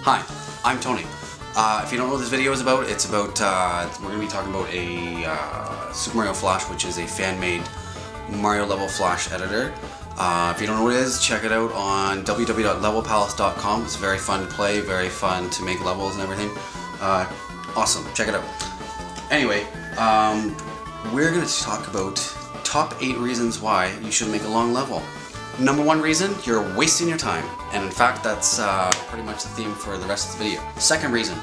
Hi, I'm Tony. If you don't know what this video is about, it's about, we're going to be talking about a Super Mario Flash, which is a fan-made Mario level Flash editor. If you don't know what it is, check it out on www.levelpalace.com. It's very fun to play, very fun to make levels and everything. Awesome, check it out. Anyway, we're going to talk about top 8 reasons why you should make a long level. Number 1 reason, you're wasting your time. And in fact, that's pretty much the theme for the rest of the video. Second reason,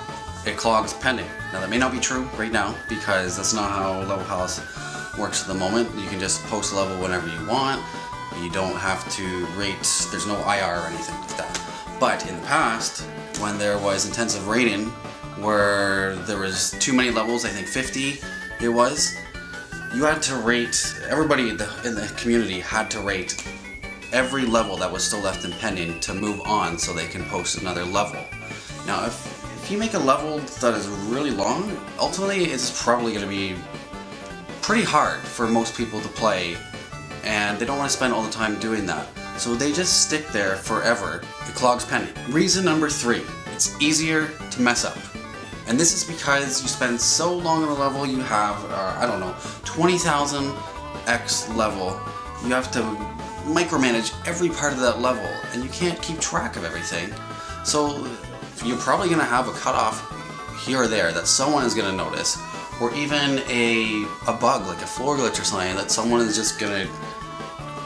it clogs pending. Now that may not be true right now, because that's not how Level Palace works at the moment. You can just post a level whenever you want. You don't have to rate, there's no IR or anything like that. But in the past, when there was intensive rating, where there was too many levels, I think 50 it was, you had to rate, everybody in the community had to rate every level that was still left in pending to move on so they can post another level. Now if you make a level that is really long, ultimately it's probably going to be pretty hard for most people to play, and they don't want to spend all the time doing that. So they just stick there forever. It clogs pending. Reason number 3, it's easier to mess up. And this is because you spend so long on a level, you have, I don't know, 20,000 X level. You have to micromanage every part of that level, and you can't keep track of everything. So you're probably going to have a cutoff here or there that someone is going to notice, or even a bug like a floor glitch or something that someone is just going to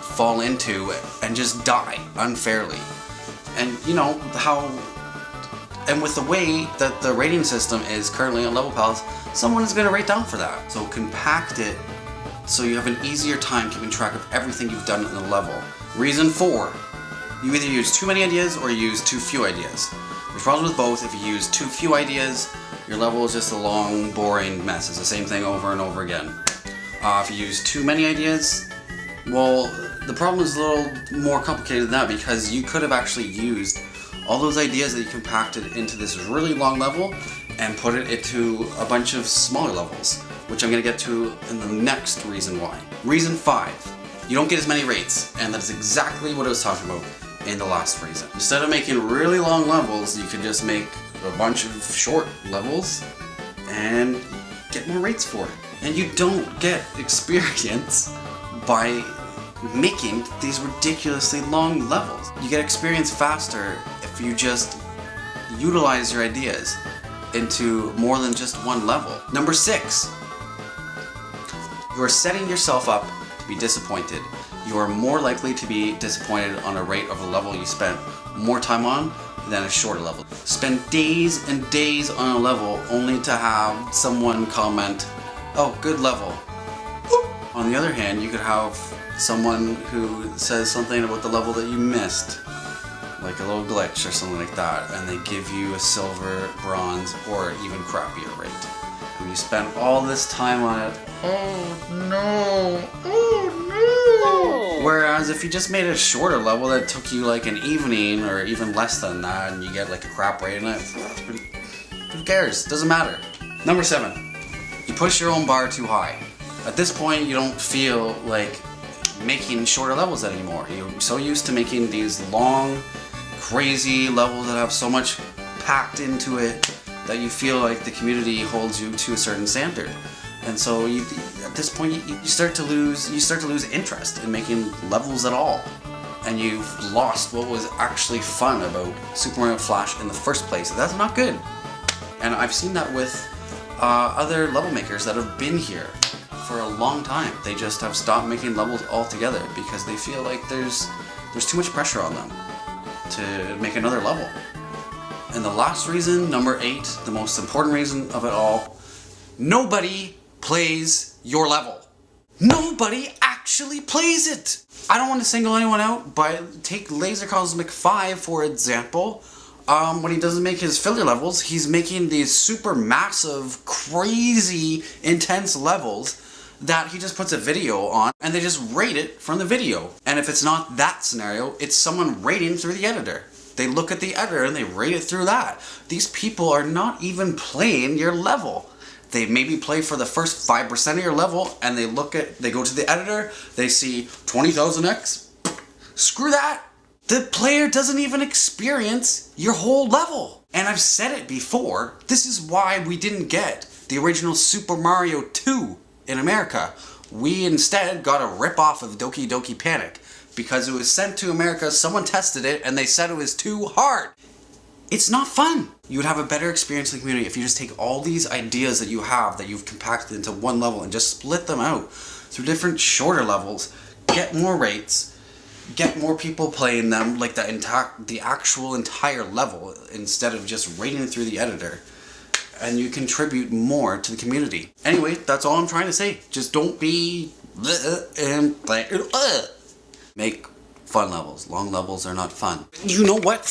fall into and just die unfairly. And you know how, and with the way that the rating system is currently on Level Palace, someone is going to rate down for that. So compact it so you have an easier time keeping track of everything you've done in the level. Reason 4, you either use too many ideas or you use too few ideas. There's problems with both. If you use too few ideas, your level is just a long, boring mess. It's the same thing over and over again. If you use too many ideas, well, the problem is a little more complicated than that, because you could have actually used all those ideas that you compacted into this really long level and put it into a bunch of smaller levels, which I'm going to get to in the next reason why. Reason 5, you don't get as many rates, and that's exactly what I was talking about in the last reason. Instead of making really long levels, you can just make a bunch of short levels and get more rates for it. And you don't get experience by making these ridiculously long levels. You get experience faster if you just utilize your ideas into more than just one level. Number 6, you are setting yourself up to be disappointed. You are more likely to be disappointed on a rate of a level you spent more time on than a shorter level. Spend days and days on a level only to have someone comment, "Oh, good level." On the other hand, you could have someone who says something about the level that you missed, like a little glitch or something like that, and they give you a silver, bronze, or even crappier rate. And you spent all this time on it. Oh no! Oh no! Whereas if you just made a shorter level that took you like an evening or even less than that, and you get like a crap rate in it, who cares? Doesn't matter. Number 7, you push your own bar too high. At this point, you don't feel like making shorter levels anymore. You're so used to making these long, crazy levels that have so much packed into it that you feel like the community holds you to a certain standard. And so at this point you start to lose interest in making levels at all. And you've lost what was actually fun about Super Mario Flash in the first place. That's not good. And I've seen that with other level makers that have been here for a long time. They just have stopped making levels altogether because they feel like there's too much pressure on them to make another level. And the last reason, number 8, the most important reason of it all, nobody plays your level. Nobody actually plays it! I don't want to single anyone out, but take Laser Cosmic 5 for example. When he doesn't make his filler levels, he's making these super massive, crazy, intense levels that he just puts a video on and they just rate it from the video. And if it's not that scenario, it's someone rating through the editor. They look at the editor and they rate it through that. These people are not even playing your level. They maybe play for the first 5% of your level and they go to the editor, they see 20,000X, screw that. the player doesn't even experience your whole level. And I've said it before, this is why we didn't get the original Super Mario 2 in America. We instead got a rip-off of Doki Doki Panic because it was sent to America, someone tested it, and they said it was too hard. It's not fun. You would have a better experience in the community if you just take all these ideas that you have that you've compacted into one level and just split them out through different shorter levels, get more rates, get more people playing them, like the actual entire level, instead of just rating it through the editor, and you contribute more to the community. Anyway, that's all I'm trying to say. Just don't be and make fun levels. Long levels are not fun. You know what?